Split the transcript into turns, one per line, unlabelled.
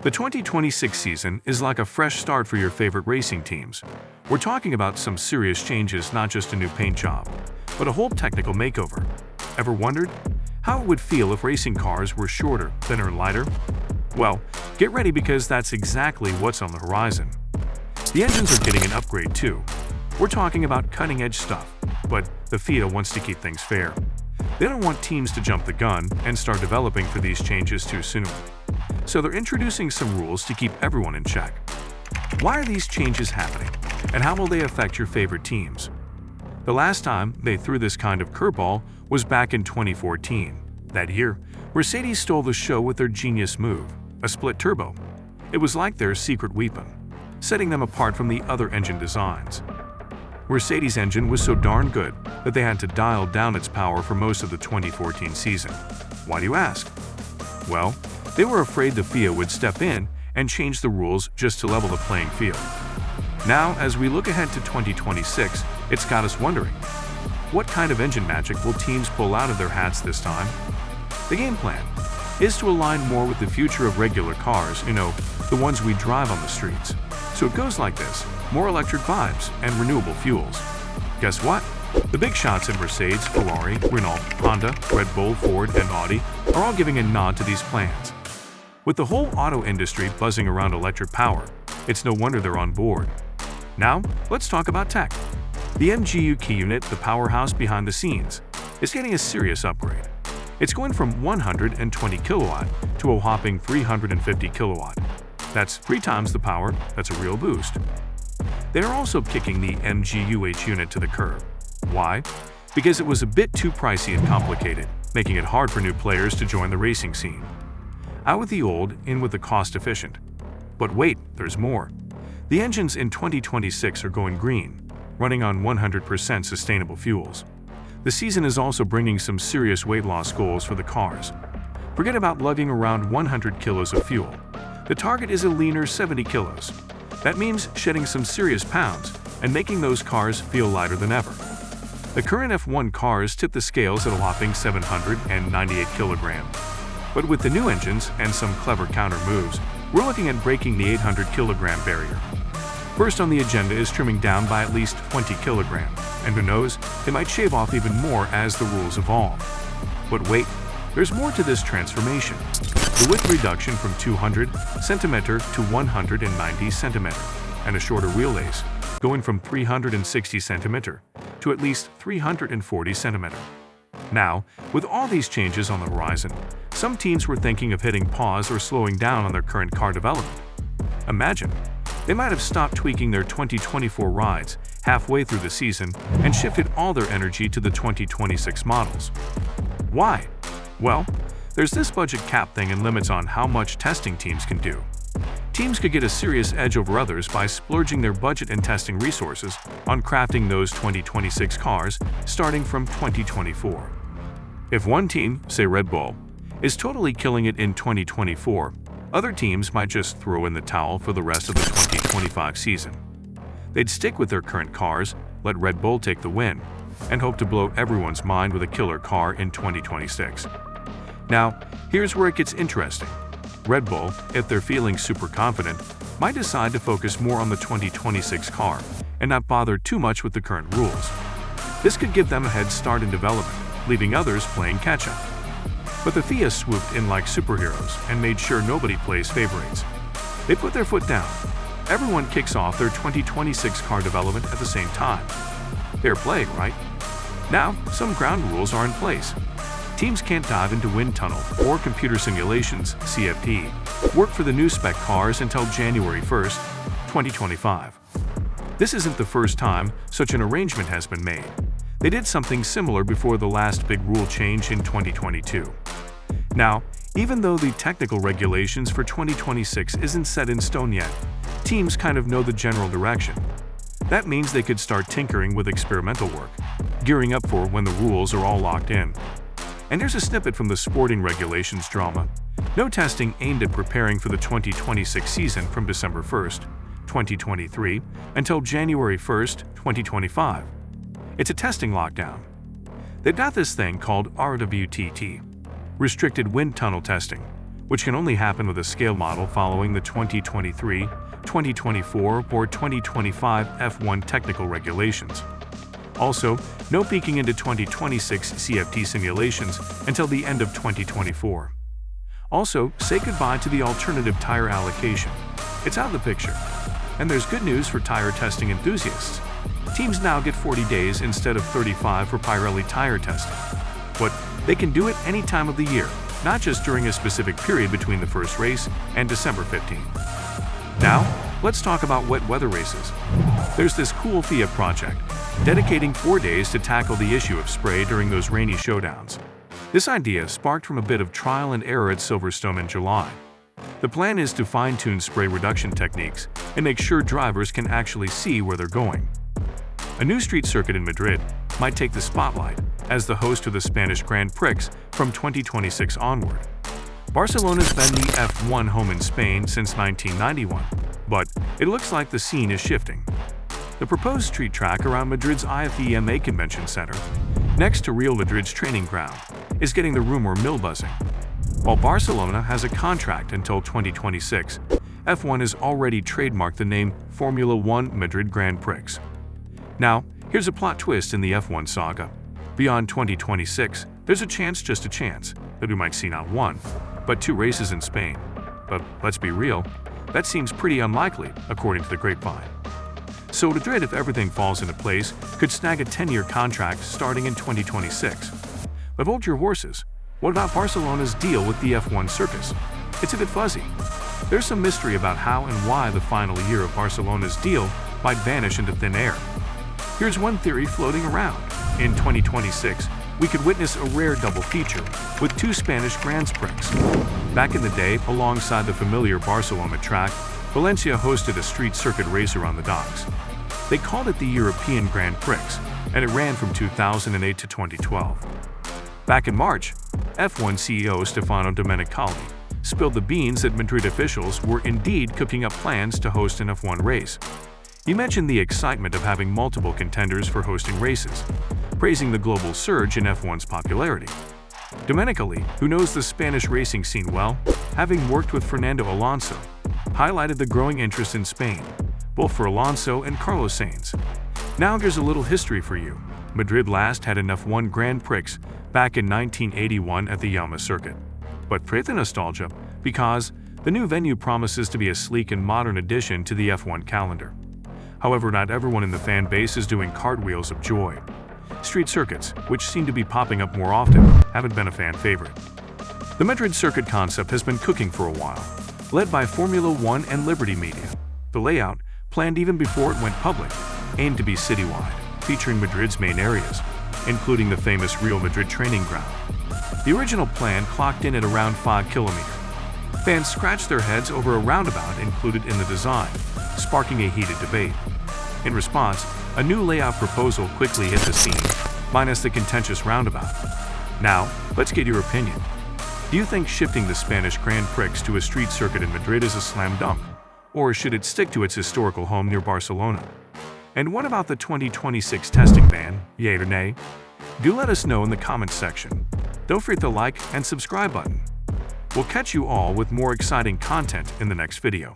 The 2026 season is like a fresh start for your favorite racing teams. We're talking about some serious changes, not just a new paint job, but a whole technical makeover. Ever wondered how it would feel if racing cars were shorter, thinner, and lighter? Well, get ready because that's exactly what's on the horizon. The engines are getting an upgrade too. We're talking about cutting-edge stuff, but the FIA wants to keep things fair. They don't want teams to jump the gun and start developing for these changes too soon. So they're introducing some rules to keep everyone in check. Why are these changes happening, and how will they affect your favorite teams? The last time they threw this kind of curveball was back in 2014. That year, Mercedes stole the show with their genius move, a split turbo. It was like their secret weapon, setting them apart from the other engine designs. Mercedes' engine was so darn good that they had to dial down its power for most of the 2014 season. Why do you ask? Well, they were afraid the FIA would step in and change the rules just to level the playing field. Now, as we look ahead to 2026, it's got us wondering, what kind of engine magic will teams pull out of their hats this time? The game plan is to align more with the future of regular cars, the ones we drive on the streets. So it goes like this: more electric vibes and renewable fuels. Guess what? The big shots in Mercedes, Ferrari, Renault, Honda, Red Bull, Ford, and Audi are all giving a nod to these plans. With the whole auto industry buzzing around electric power, it's no wonder they're on board. Now, let's talk about tech. The MGU key unit, the powerhouse behind the scenes, is getting a serious upgrade. It's going from 120 kilowatt to a whopping 350 kilowatt. That's 3 times the power. That's a real boost. They are also kicking the MGUH unit to the curb. Why? Because it was a bit too pricey and complicated, making it hard for new players to join the racing scene. Out with the old, in with the cost-efficient. But wait, there's more. The engines in 2026 are going green, running on 100% sustainable fuels. The season is also bringing some serious weight loss goals for the cars. Forget about lugging around 100 kilos of fuel. The target is a leaner 70 kilos. That means shedding some serious pounds and making those cars feel lighter than ever. The current F1 cars tip the scales at a whopping 798 kilograms. But with the new engines and some clever counter moves, we're looking at breaking the 800 kilogram barrier. First on the agenda is trimming down by at least 20 kilograms, and who knows, they might shave off even more as the rules evolve. But wait, there's more to this transformation. The width reduction from 200 cm to 190 cm, and a shorter wheelbase, going from 360 cm to at least 340 cm. Now, with all these changes on the horizon, some teams were thinking of hitting pause or slowing down on their current car development. Imagine, they might have stopped tweaking their 2024 rides halfway through the season and shifted all their energy to the 2026 models. Why? Well, there's this budget cap thing and limits on how much testing teams can do. Teams could get a serious edge over others by splurging their budget and testing resources on crafting those 2026 cars starting from 2024. If one team, say Red Bull, is totally killing it in 2024, other teams might just throw in the towel for the rest of the 2025 season. They'd stick with their current cars, let Red Bull take the win, and hope to blow everyone's mind with a killer car in 2026. Now, here's where it gets interesting. Red Bull, if they're feeling super confident, might decide to focus more on the 2026 car and not bother too much with the current rules. This could give them a head start in development, leaving others playing catch-up. But the FIA swooped in like superheroes and made sure nobody plays favorites. They put their foot down. Everyone kicks off their 2026 car development at the same time. Fair play, right? Now, some ground rules are in place. Teams can't dive into wind tunnel or computer simulations, CFD, work for the new spec cars until January 1st, 2025. This isn't the first time such an arrangement has been made. They did something similar before the last big rule change in 2022. Now, even though the technical regulations for 2026 isn't set in stone yet, teams kind of know the general direction. That means they could start tinkering with experimental work, gearing up for when the rules are all locked in. And here's a snippet from the sporting regulations drama. No testing aimed at preparing for the 2026 season from December 1st, 2023 until January 1st, 2025. It's a testing lockdown. They've got this thing called RWTT, restricted wind tunnel testing, which can only happen with a scale model following the 2023, 2024, or 2025 F1 technical regulations. Also, no peeking into 2026 CFD simulations until the end of 2024. Also, say goodbye to the alternative tire allocation. It's out of the picture. And there's good news for tire testing enthusiasts. Teams now get 40 days instead of 35 for Pirelli tire testing. But they can do it any time of the year, not just during a specific period between the first race and December 15th. Now, let's talk about wet weather races. There's this cool FIA project, dedicating 4 days to tackle the issue of spray during those rainy showdowns. This idea sparked from a bit of trial and error at Silverstone in July. The plan is to fine-tune spray reduction techniques and make sure drivers can actually see where they're going. A new street circuit in Madrid might take the spotlight as the host of the Spanish Grand Prix from 2026 onward. Barcelona's been the F1 home in Spain since 1991, but it looks like the scene is shifting. The proposed street track around Madrid's IFEMA Convention Center, next to Real Madrid's training ground, is getting the rumor mill buzzing. While Barcelona has a contract until 2026, F1 has already trademarked the name Formula One Madrid Grand Prix. Now, here's a plot twist in the F1 saga. Beyond 2026, there's a chance, just a chance, that we might see not one, but 2 races in Spain. But let's be real, that seems pretty unlikely, according to the grapevine. So Madrid, if everything falls into place, could snag a 10-year contract starting in 2026. But hold your horses. What about Barcelona's deal with the F1 circus? It's a bit fuzzy. There's some mystery about how and why the final year of Barcelona's deal might vanish into thin air. Here's one theory floating around. In 2026, we could witness a rare double feature with 2 Spanish Grand Prix. Back in the day, alongside the familiar Barcelona track, Valencia hosted a street circuit race around the docks. They called it the European Grand Prix, and it ran from 2008 to 2012. Back in March, F1 CEO Stefano Domenicali spilled the beans that Madrid officials were indeed cooking up plans to host an F1 race. He mentioned the excitement of having multiple contenders for hosting races, praising the global surge in F1's popularity. Domenicali, who knows the Spanish racing scene well, having worked with Fernando Alonso, highlighted the growing interest in Spain, both for Alonso and Carlos Sainz. Now here's a little history for you. Madrid last had an F1 Grand Prix back in 1981 at the Yama circuit. But pray the nostalgia, because the new venue promises to be a sleek and modern addition to the F1 calendar. However, not everyone in the fan base is doing cartwheels of joy. Street circuits, which seem to be popping up more often, haven't been a fan favorite. The Madrid circuit concept has been cooking for a while, led by Formula One and Liberty Media. The layout, planned even before it went public, aimed to be citywide, featuring Madrid's main areas, including the famous Real Madrid training ground. The original plan clocked in at around 5 kilometers. Fans scratched their heads over a roundabout included in the design, sparking a heated debate. In response, a new layout proposal quickly hit the scene, minus the contentious roundabout. Now, let's get your opinion. Do you think shifting the Spanish Grand Prix to a street circuit in Madrid is a slam dunk? Or should it stick to its historical home near Barcelona? And what about the 2026 testing ban, yay or nay? Do let us know in the comments section. Don't forget the like and subscribe button. We'll catch you all with more exciting content in the next video.